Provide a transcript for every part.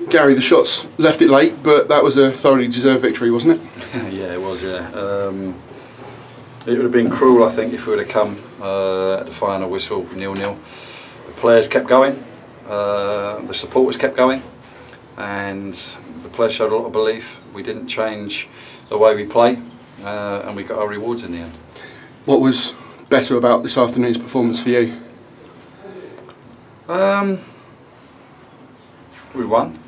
Gary, the shots left it late, but that was a thoroughly deserved victory, wasn't it? Yeah, it was, yeah. It would have been cruel, I think, if we would have come at the final whistle 0-0. The players kept going, the supporters kept going, and the players showed a lot of belief. We didn't change the way we play, and we got our rewards in the end. What was better about this afternoon's performance for you? We won.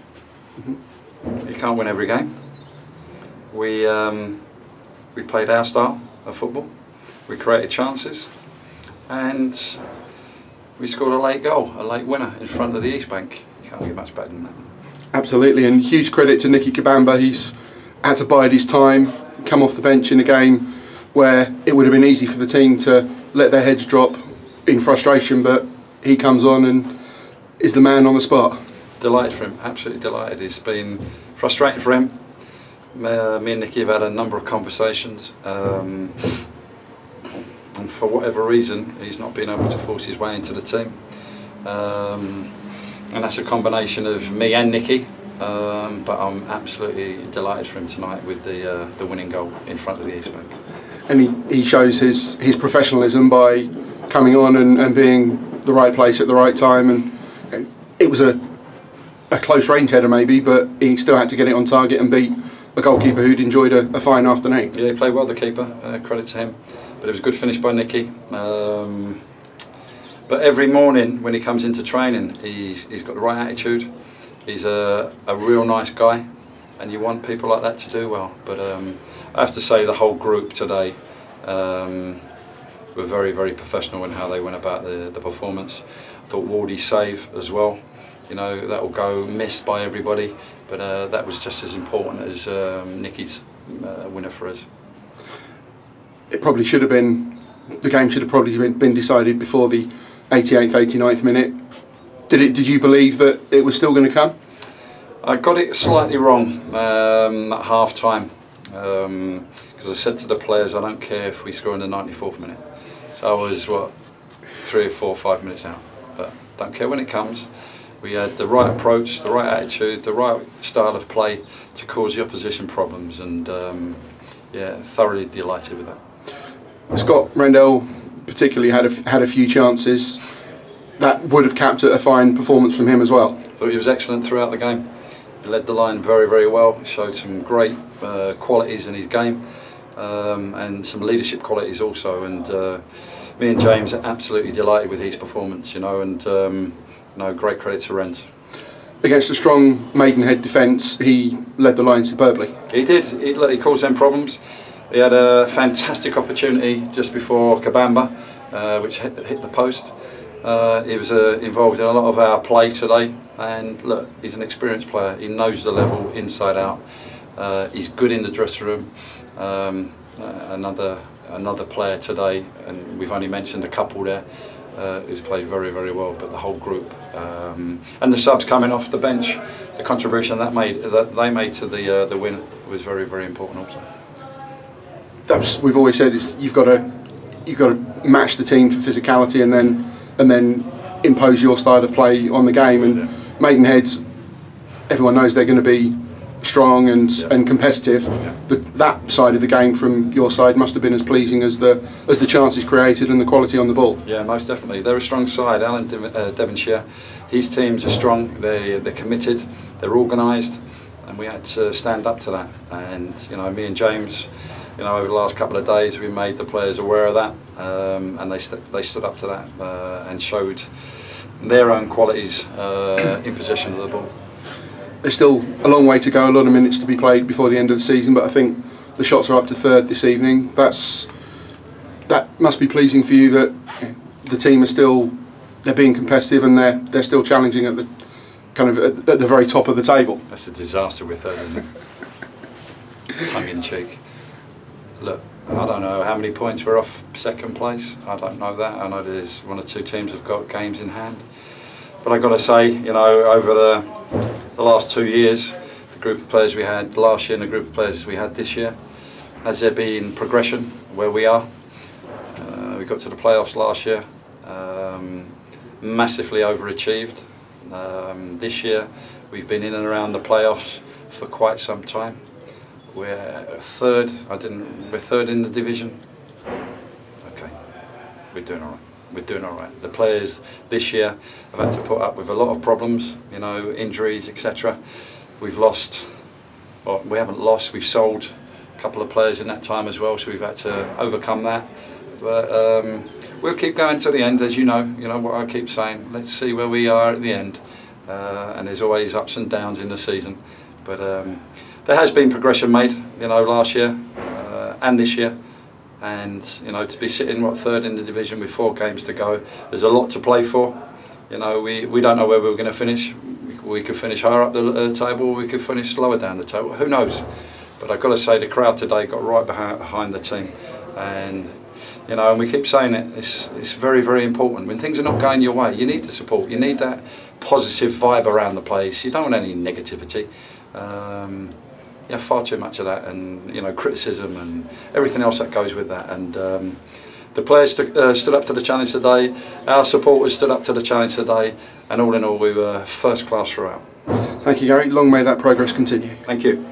You can't win every game. We played our style of football. We created chances, and we scored a late goal, a late winner in front of the East Bank. You can't get much better than that. Absolutely, and huge credit to Nicky Kabamba. He's had to bide his time, come off the bench in a game where it would have been easy for the team to let their heads drop in frustration, but he comes on and is the man on the spot. Delighted for him, absolutely delighted. It's been frustrating for him. Me and Nicky have had a number of conversations, and for whatever reason he's not been able to force his way into the team, and that's a combination of me and Nicky, but I'm absolutely delighted for him tonight with the winning goal in front of the East Bank. And he shows his professionalism by coming on and being the right place at the right time, and it was a close range header maybe, but he still had to get it on target and beat a goalkeeper who'd enjoyed a fine afternoon. Yeah, he played well, the keeper, credit to him, but it was a good finish by Nicky. But every morning when he comes into training, he's got the right attitude. He's a real nice guy, and you want people like that to do well. But I have to say the whole group today were very, very professional in how they went about the performance. I thought Wardy's save as well, you know, that will go missed by everybody, but that was just as important as Nicky's winner for us. It probably should have been, the game should have probably been decided before the 88th, 89th minute. Did you believe that it was still going to come? I got it slightly wrong at half time, because I said to the players, I don't care if we score in the 94th minute. So I was, what, 3 or 4 or 5 minutes out, but don't care when it comes. We had the right approach, the right attitude, the right style of play to cause the opposition problems, and yeah, thoroughly delighted with that. Scott Rendell particularly had a few chances that would have capped a fine performance from him as well. I thought he was excellent throughout the game. He led the line very, very well. Showed some great qualities in his game, and some leadership qualities also. And me and James are absolutely delighted with his performance, you know, and no, great credit to Renz. Against a strong Maidenhead defence, he led the line superbly. He did. He caused them problems. He had a fantastic opportunity just before Kabamba, which hit the post. He was involved in a lot of our play today, and look, he's an experienced player. He knows the level inside out. He's good in the dressing room. Another player today, and we've only mentioned a couple there, who's played very, very well, but the whole group, and the subs coming off the bench, the contribution that they made to the win was very, very important also. We've always said you've got to match the team for physicality and then impose your style of play on the game. And yeah. Maidenhead, everyone knows they're going to be strong and competitive. Yeah. That side of the game from your side must have been as pleasing as the chances created and the quality on the ball. Yeah, most definitely. They're a strong side. Alan Devonshire, his teams are strong. They're committed. They're organised, and we had to stand up to that. And you know, me and James, you know, over the last couple of days, we made the players aware of that, and they stood up to that and showed their own qualities in possession of the ball. There's still a long way to go, a lot of minutes to be played before the end of the season, but I think the shots are up to 3rd this evening. That must be pleasing for you, that the team are they're being competitive and they're still challenging at the at the very top of the table. That's a disaster with 3rd, isn't it? Tongue in cheek. Look, I don't know how many points we're off 2nd place. I don't know that. I know there's 1 or 2 teams have got games in hand. But I've got to say, you know, over the last 2 years, the group of players we had last year and the group of players we had this year, has there been progression where we are? We got to the playoffs last year, massively overachieved. This year We've been in and around the playoffs for quite some time. We're third. We're third in the division. Okay, we're doing all right. We're doing all right. The players this year have had to put up with a lot of problems, you know, injuries, etc. We've lost. Well, we haven't lost. We've sold a couple of players in that time as well, so we've had to overcome that. But we'll keep going to the end, as you know. You know what I keep saying. Let's see where we are at the end. And there's always ups and downs in the season. But there has been progression made, you know, last year and this year. And you know, to be sitting third in the division with 4 games to go, there's a lot to play for. You know, we don't know where we're going to finish. We could finish higher up the table, or we could finish lower down the table. Who knows? But I've got to say, the crowd today got right behind the team, and you know, and we keep saying it. It's very, very important. When things are not going your way, you need the support. You need that positive vibe around the place. You don't want any negativity. Yeah, far too much of that, and you know, criticism and everything else that goes with that. And the players stood up to the challenge today. Our supporters stood up to the challenge today, and all in all, we were first class throughout. Thank you, Gary. Long may that progress continue. Thank you.